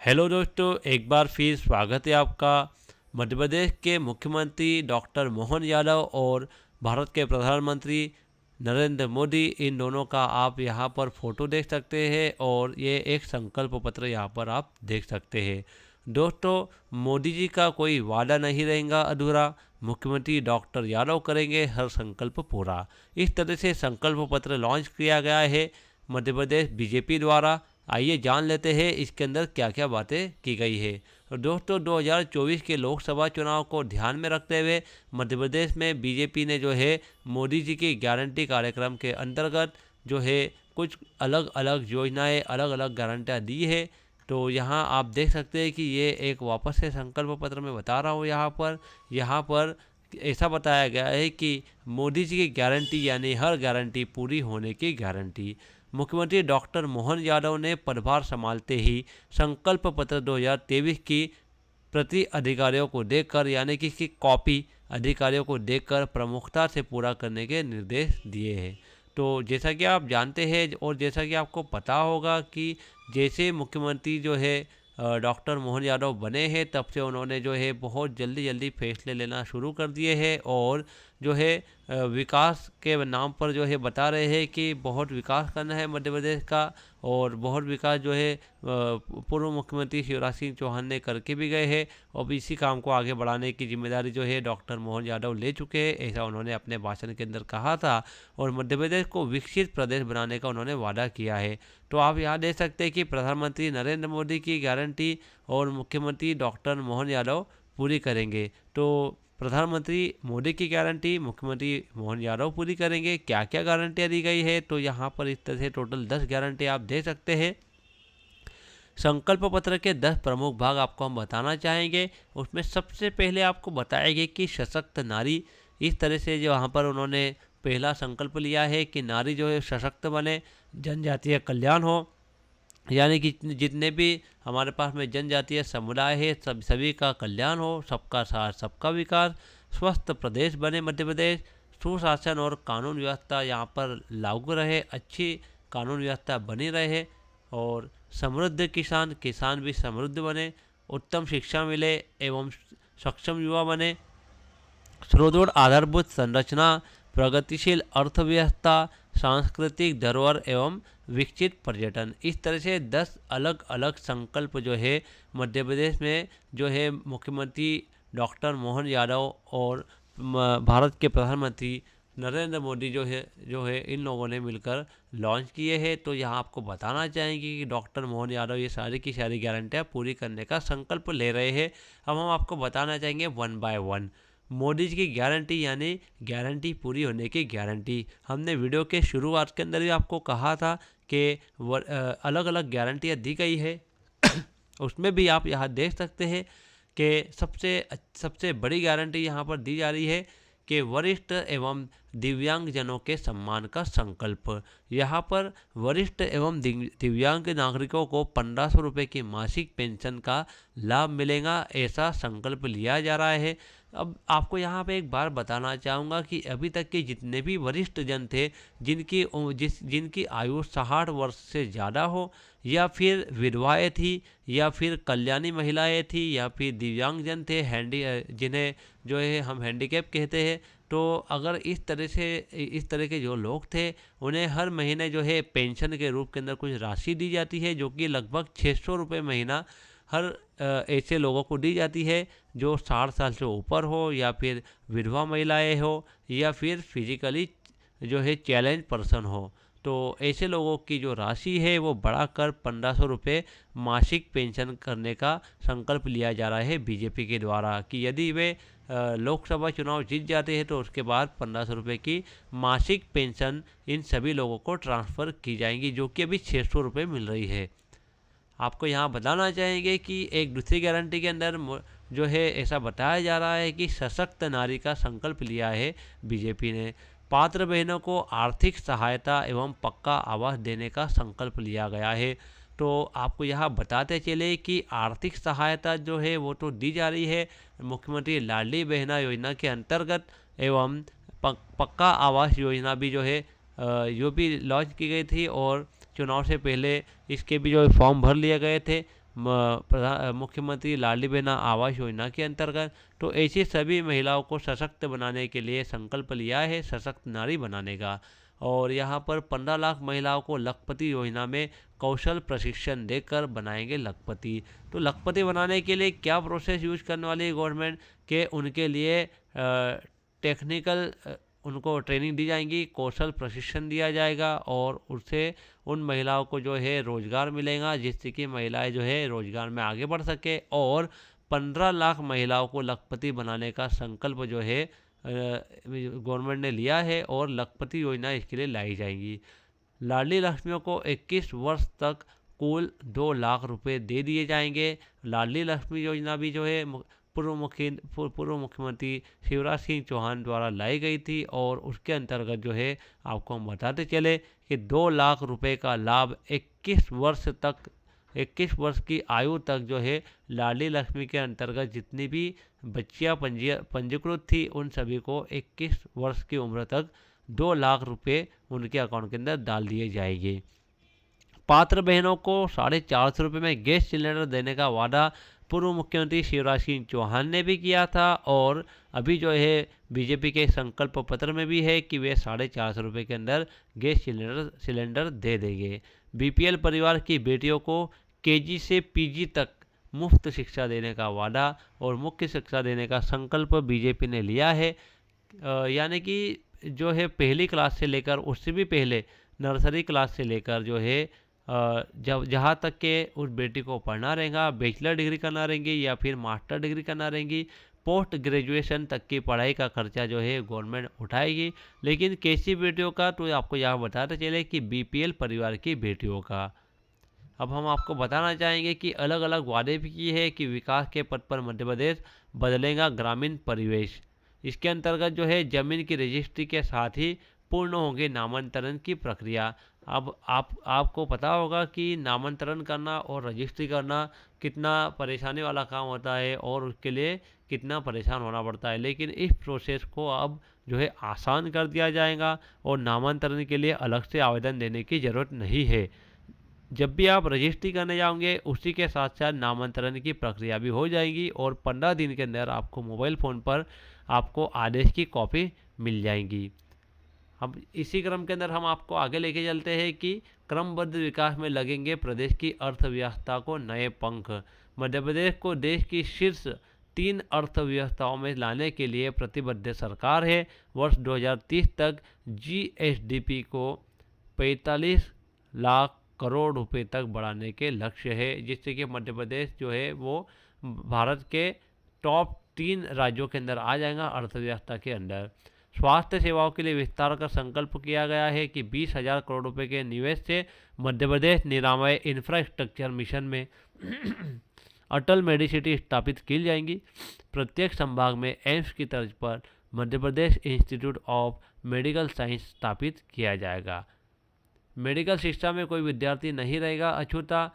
Hello दोस्तों, एक बार फिर स्वागत है आपका। मध्य प्रदेश के मुख्यमंत्री डॉक्टर मोहन यादव और भारत के प्रधानमंत्री नरेंद्र मोदी, इन दोनों का आप यहाँ पर फोटो देख सकते हैं और ये एक संकल्प पत्र यहाँ पर आप देख सकते हैं। दोस्तों, मोदी जी का कोई वादा नहीं रहेगा अधूरा। मुख्यमंत्री डॉक्टर यादव करेंगे हर संकल्प पूरा। इस तरह से संकल्प पत्र लॉन्च किया गया है मध्य प्रदेश बीजेपी द्वारा। आइए जान लेते हैं इसके अंदर क्या क्या बातें की गई है। तो दोस्तों, 2024 के लोकसभा चुनाव को ध्यान में रखते हुए मध्य प्रदेश में बीजेपी ने जो है मोदी जी की गारंटी कार्यक्रम के अंतर्गत जो है कुछ अलग अलग योजनाएं, अलग अलग गारंटियाँ दी है। तो यहाँ आप देख सकते हैं कि ये एक वापस से संकल्प पत्र में बता रहा हूँ। यहाँ पर ऐसा बताया गया है कि मोदी जी की गारंटी यानी हर गारंटी पूरी होने की गारंटी। मुख्यमंत्री डॉक्टर मोहन यादव ने पदभार संभालते ही संकल्प पत्र 2023 की प्रति अधिकारियों को देकर यानी कि इसकी कॉपी अधिकारियों को देकर प्रमुखता से पूरा करने के निर्देश दिए हैं। तो जैसा कि आप जानते हैं और जैसा कि आपको पता होगा कि जैसे मुख्यमंत्री जो है डॉक्टर मोहन यादव बने हैं, तब से उन्होंने जो है बहुत जल्दी जल्दी फैसले लेना शुरू कर दिए हैं और जो है विकास के नाम पर जो है बता रहे हैं कि बहुत विकास करना है मध्य प्रदेश का। और बहुत विकास जो है पूर्व मुख्यमंत्री शिवराज सिंह चौहान ने करके भी गए हैं। और इसी काम को आगे बढ़ाने की जिम्मेदारी जो है डॉक्टर मोहन यादव ले चुके हैं, ऐसा उन्होंने अपने भाषण के अंदर कहा था। और मध्य प्रदेश को विकसित प्रदेश बनाने का उन्होंने वादा किया है। तो आप यहाँ देख सकते हैं कि प्रधानमंत्री नरेंद्र मोदी की गारंटी और मुख्यमंत्री डॉक्टर मोहन यादव पूरी करेंगे। तो प्रधानमंत्री मोदी की गारंटी मुख्यमंत्री मोहन यादव पूरी करेंगे। क्या क्या गारंटियाँ दी गई है, तो यहाँ पर इस तरह से टोटल 10 गारंटी आप दे सकते हैं। संकल्प पत्र के 10 प्रमुख भाग आपको हम बताना चाहेंगे। उसमें सबसे पहले आपको बताएंगे कि सशक्त नारी, इस तरह से जो यहाँ पर उन्होंने पहला संकल्प लिया है कि नारी जो है सशक्त बने, जनजातीय कल्याण हो, यानी कि जितने भी हमारे पास में जनजातीय समुदाय है सभी का कल्याण हो, सबका साथ सबका विकास, स्वस्थ प्रदेश बने मध्य प्रदेश, सुशासन और कानून व्यवस्था यहाँ पर लागू रहे, अच्छी कानून व्यवस्था बनी रहे और समृद्ध किसान, किसान भी समृद्ध बने, उत्तम शिक्षा मिले एवं सक्षम युवा बने, सुदृढ़ आधारभूत संरचना, प्रगतिशील अर्थव्यवस्था, सांस्कृतिक धरोहर एवं विकसित पर्यटन। इस तरह से 10 अलग अलग संकल्प जो है मध्य प्रदेश में जो है मुख्यमंत्री डॉक्टर मोहन यादव और भारत के प्रधानमंत्री नरेंद्र मोदी जो है इन लोगों ने मिलकर लॉन्च किए हैं। तो यहाँ आपको बताना चाहेंगे कि डॉक्टर मोहन यादव ये सारी की सारी गारंटियाँ पूरी करने का संकल्प ले रहे हैं। अब हम आपको बताना चाहेंगे one by one. Modi ji की गारंटी यानी गारंटी पूरी होने की गारंटी। हमने वीडियो के शुरुआत के अंदर भी आपको कहा था कि अलग अलग गारंटियाँ दी गई है। उसमें भी आप यहाँ देख सकते हैं कि सबसे बड़ी गारंटी यहाँ पर दी जा रही है कि वरिष्ठ एवं दिव्यांगजनों के सम्मान का संकल्प। यहाँ पर वरिष्ठ एवं दिव्यांग नागरिकों को 1500 रुपये की मासिक पेंशन का लाभ मिलेगा, ऐसा संकल्प लिया जा रहा है। अब आपको यहाँ पे एक बार बताना चाहूँगा कि अभी तक के जितने भी वरिष्ठ जन थे जिनकी आयु 60 वर्ष से ज़्यादा हो, या फिर विधवाएँ थी, या फिर कल्याणी महिलाएं थी, या फिर दिव्यांगजन थे, जिन्हें जो है हम हैंडीकैप कहते हैं। तो अगर इस तरह के जो लोग थे, उन्हें हर महीने जो है पेंशन के रूप के अंदर कुछ राशि दी जाती है, जो कि लगभग 600 रुपये महीना हर ऐसे लोगों को दी जाती है जो 60 साल से ऊपर हो, या फिर विधवा महिलाएं हो, या फिर फिजिकली जो है चैलेंज पर्सन हो। तो ऐसे लोगों की जो राशि है वो बढ़ाकर 1500 रुपये मासिक पेंशन करने का संकल्प लिया जा रहा है बीजेपी के द्वारा कि यदि वे लोकसभा चुनाव जीत जाते हैं तो उसके बाद 1500 रुपये की मासिक पेंशन इन सभी लोगों को ट्रांसफ़र की जाएंगी, जो कि अभी 600 रुपये मिल रही है। आपको यहाँ बताना चाहेंगे कि एक दूसरी गारंटी के अंदर जो है ऐसा बताया जा रहा है कि सशक्त नारी का संकल्प लिया है बीजेपी ने। पात्र बहनों को आर्थिक सहायता एवं पक्का आवास देने का संकल्प लिया गया है। तो आपको यहाँ बताते चले कि आर्थिक सहायता जो है वो तो दी जा रही है मुख्यमंत्री लाडली बहना योजना के अंतर्गत, एवं पक्का आवास योजना भी जो है जो भी लॉन्च की गई थी और चुनाव से पहले इसके भी जो फॉर्म भर लिए गए थे। मुख्यमंत्री लाडली बहन आवास योजना के अंतर्गत। तो ऐसी सभी महिलाओं को सशक्त बनाने के लिए संकल्प लिया है, सशक्त नारी बनाने का। और यहाँ पर 15 लाख महिलाओं को लखपति योजना में कौशल प्रशिक्षण देकर बनाएंगे लखपति। तो लखपति बनाने के लिए क्या प्रोसेस यूज करने वाली है गवर्नमेंट के, उनके लिए टेक्निकल उनको ट्रेनिंग दी जाएंगी, कौशल प्रशिक्षण दिया जाएगा और उससे उन महिलाओं को जो है रोजगार मिलेगा, जिससे कि महिलाएं जो है रोजगार में आगे बढ़ सके। और 15 लाख महिलाओं को लखपति बनाने का संकल्प जो है गवर्नमेंट ने लिया है और लखपति योजना इसके लिए लाई जाएगी। लाडली लक्ष्मियों को 21 वर्ष तक कुल 2 लाख रुपए दे दिए जाएंगे। लाडली लक्ष्मी योजना भी जो है पूर्व मुख्यमंत्री शिवराज सिंह चौहान द्वारा लाई गई थी और उसके अंतर्गत जो है आपको हम बताते चले कि 2 लाख रुपए का लाभ 21 वर्ष की आयु तक जो है लाडली लक्ष्मी के अंतर्गत जितनी भी बच्चियां पंजीकृत थी उन सभी को 21 वर्ष की उम्र तक 2 लाख रुपए उनके अकाउंट के अंदर डाल दिए जाएंगे। पात्र बहनों को 450 रुपये में गैस सिलेंडर देने का वादा पूर्व मुख्यमंत्री शिवराज सिंह चौहान ने भी किया था और अभी जो है बीजेपी के संकल्प पत्र में भी है कि वे 450 रुपये के अंदर गैस सिलेंडर दे देंगे। बीपीएल परिवार की बेटियों को केजी से पीजी तक मुफ्त शिक्षा देने का वादा और मुख्य शिक्षा देने का संकल्प बीजेपी ने लिया है। यानी कि जो है पहली क्लास से लेकर उससे भी पहले नर्सरी क्लास से लेकर जो है जब जहाँ तक के उस बेटी को पढ़ना रहेगा, बैचलर डिग्री करना रहेंगी या फिर मास्टर डिग्री करना रहेंगी, पोस्ट ग्रेजुएशन तक की पढ़ाई का खर्चा जो है गवर्नमेंट उठाएगी। लेकिन कैसी बेटियों का, तो आपको यहाँ बताते चले कि बीपीएल परिवार की बेटियों का। अब हम आपको बताना चाहेंगे कि अलग अलग वादे भी किए हैं कि विकास के पथ पर मध्य प्रदेश बदलेगा ग्रामीण परिवेश। इसके अंतर्गत जो है जमीन की रजिस्ट्री के साथ ही पूर्ण होगी नामांतरण की प्रक्रिया। अब आपको पता होगा कि नामांतरण करना और रजिस्ट्री करना कितना परेशानी वाला काम होता है और उसके लिए कितना परेशान होना पड़ता है, लेकिन इस प्रोसेस को अब जो है आसान कर दिया जाएगा और नामांतरण के लिए अलग से आवेदन देने की ज़रूरत नहीं है। जब भी आप रजिस्ट्री करने जाओगे उसी के साथ साथ नामांतरण की प्रक्रिया भी हो जाएगी और 15 दिन के अंदर आपको मोबाइल फ़ोन पर आपको आदेश की कॉपी मिल जाएगी। अब इसी क्रम के अंदर हम आपको आगे लेके चलते हैं कि क्रमबद्ध विकास में लगेंगे प्रदेश की अर्थव्यवस्था को नए पंख। मध्य प्रदेश को देश की शीर्ष 3 अर्थव्यवस्थाओं में लाने के लिए प्रतिबद्ध सरकार है। वर्ष 2030 तक जीएसडीपी को 45 लाख करोड़ रुपए तक बढ़ाने के लक्ष्य है, जिससे कि मध्य प्रदेश जो है वो भारत के टॉप 3 राज्यों के अंदर आ जाएगा अर्थव्यवस्था के अंदर। स्वास्थ्य सेवाओं के लिए विस्तार का संकल्प किया गया है कि 20,000 करोड़ रुपए के निवेश से मध्य प्रदेश निरामय इंफ्रास्ट्रक्चर मिशन में अटल मेडिसिटी स्थापित की जाएंगी। प्रत्येक संभाग में एम्स की तर्ज पर Madhya Pradesh institute of medical science स्थापित किया जाएगा। मेडिकल शिक्षा में कोई विद्यार्थी नहीं रहेगा अछूता।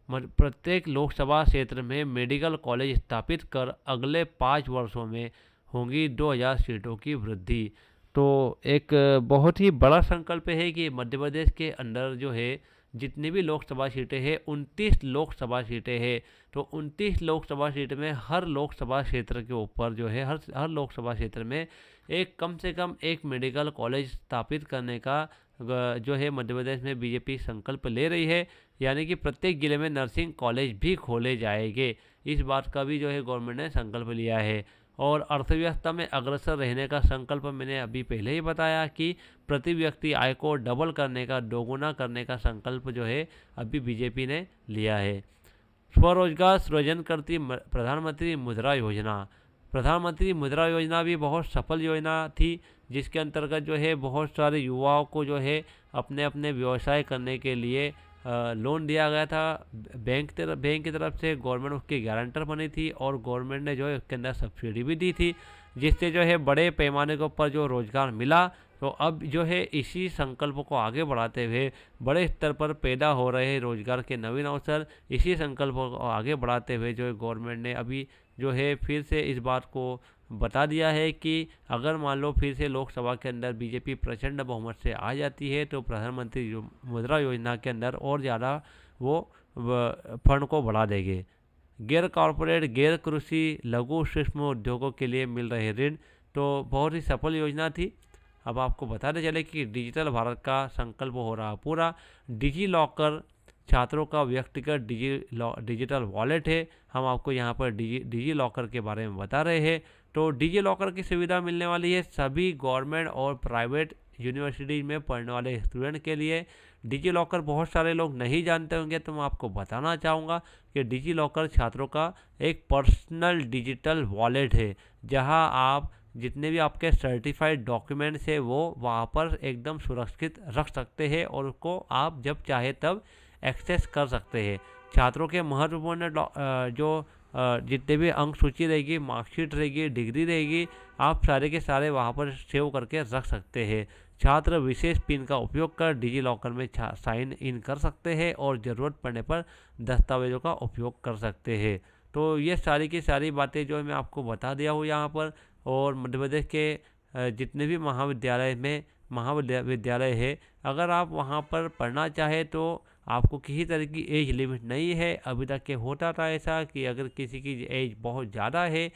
प्रत्येक लोकसभा क्षेत्र में मेडिकल कॉलेज स्थापित कर अगले 5 वर्षों में होंगी 2000 सीटों की वृद्धि। तो एक बहुत ही बड़ा संकल्प है कि मध्य प्रदेश के अंदर जो है जितनी भी लोकसभा सीटें हैं 29 लोकसभा सीटें हैं। तो 29 लोकसभा सीट में हर लोकसभा क्षेत्र के ऊपर जो है हर लोकसभा क्षेत्र में एक कम से कम एक मेडिकल कॉलेज स्थापित करने का जो है मध्य प्रदेश में बीजेपी संकल्प ले रही है। यानी कि प्रत्येक जिले में नर्सिंग कॉलेज भी खोले जाएंगे। इस बात का भी जो है गवर्नमेंट ने संकल्प लिया है। और अर्थव्यवस्था में अग्रसर रहने का संकल्प मैंने अभी पहले ही बताया कि प्रति व्यक्ति आय को डबल करने का, दोगुना करने का संकल्प जो है अभी बीजेपी ने लिया है। स्वरोजगार सृजन करती प्रधानमंत्री मुद्रा योजना। प्रधानमंत्री मुद्रा योजना भी बहुत सफल योजना थी, जिसके अंतर्गत जो है बहुत सारे युवाओं को जो है अपने अपने व्यवसाय करने के लिए लोन दिया गया था। बैंक की तरफ से गवर्नमेंट उसकी गारंटर बनी थी और गवर्नमेंट ने जो है उसके अंदर सब्सिडी भी दी थी, जिससे जो है बड़े पैमाने के ऊपर जो रोज़गार मिला। तो अब जो है इसी संकल्प को आगे बढ़ाते हुए बड़े स्तर पर पैदा हो रहे रोज़गार के नवीन अवसर, इसी संकल्प को आगे बढ़ाते हुए जो है गवर्नमेंट ने अभी जो है फिर से इस बात को बता दिया है कि अगर मान लो फिर से लोकसभा के अंदर बीजेपी प्रचंड बहुमत से आ जाती है तो प्रधानमंत्री मुद्रा योजना के अंदर और ज़्यादा वो फंड को बढ़ा देंगे। गैर कॉरपोरेट, गैर कृषि, लघु सूक्ष्म उद्योगों के लिए मिल रहे ऋण, तो बहुत ही सफल योजना थी। अब आपको बताते चले कि डिजिटल भारत का संकल्प हो रहा पूरा। डिजी लॉकर छात्रों का व्यक्तिगत डिजिटल वॉलेट है। हम आपको यहाँ पर डिजी लॉकर के बारे में बता रहे हैं। तो डिजी लॉकर की सुविधा मिलने वाली है सभी गवर्नमेंट और प्राइवेट यूनिवर्सिटी में पढ़ने वाले स्टूडेंट के लिए। डिजी लॉकर बहुत सारे लोग नहीं जानते होंगे, तो मैं आपको बताना चाहूँगा कि डिजी लॉकर छात्रों का एक पर्सनल डिजिटल वॉलेट है, जहां आप जितने भी आपके सर्टिफाइड डॉक्यूमेंट्स है वो वहाँ पर एकदम सुरक्षित रख सकते हैं और उसको आप जब चाहे तब एक्सेस कर सकते हैं। छात्रों के महत्वपूर्ण जितने भी अंक सूची रहेगी, मार्कशीट रहेगी, डिग्री रहेगी, आप सारे के सारे वहाँ पर सेव करके रख सकते हैं। छात्र विशेष पिन का उपयोग कर डिजी लॉकर में साइन इन कर सकते हैं और ज़रूरत पड़ने पर दस्तावेजों का उपयोग कर सकते हैं। तो ये सारी की सारी बातें जो मैं आपको बता दिया हूँ यहाँ पर। और मध्य प्रदेश के जितने भी महाविद्यालय है, अगर आप वहाँ पर पढ़ना चाहे तो आपको किसी तरह की एज लिमिट नहीं है। अभी तक के होता था ऐसा कि अगर किसी की एज बहुत ज़्यादा है,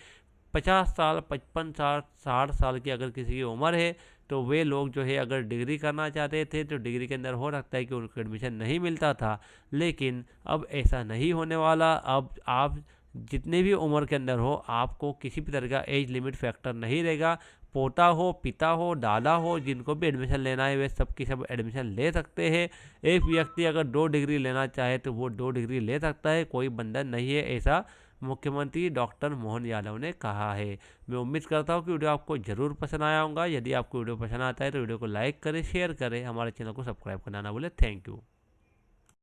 50 साल, 55 साल, 60 साल की अगर किसी की उम्र है, तो वे लोग जो है अगर डिग्री करना चाहते थे तो डिग्री के अंदर हो सकता है कि उनको एडमिशन नहीं मिलता था। लेकिन अब ऐसा नहीं होने वाला। अब आप जितने भी उम्र के अंदर हो, आपको किसी भी तरह का एज लिमिट फैक्टर नहीं रहेगा। पोता हो, पिता हो, दादा हो, जिनको भी एडमिशन लेना है वे सब की सब एडमिशन ले सकते हैं। एक व्यक्ति अगर 2 डिग्री लेना चाहे तो वो 2 डिग्री ले सकता है, कोई बंधन नहीं है, ऐसा मुख्यमंत्री डॉक्टर मोहन यादव ने कहा है। मैं उम्मीद करता हूँ कि वीडियो आपको ज़रूर पसंद आया होगा। यदि आपको वीडियो पसंद आता है तो वीडियो को लाइक करें, शेयर करें, हमारे चैनल को सब्सक्राइब करना ना भूलें। Thank you.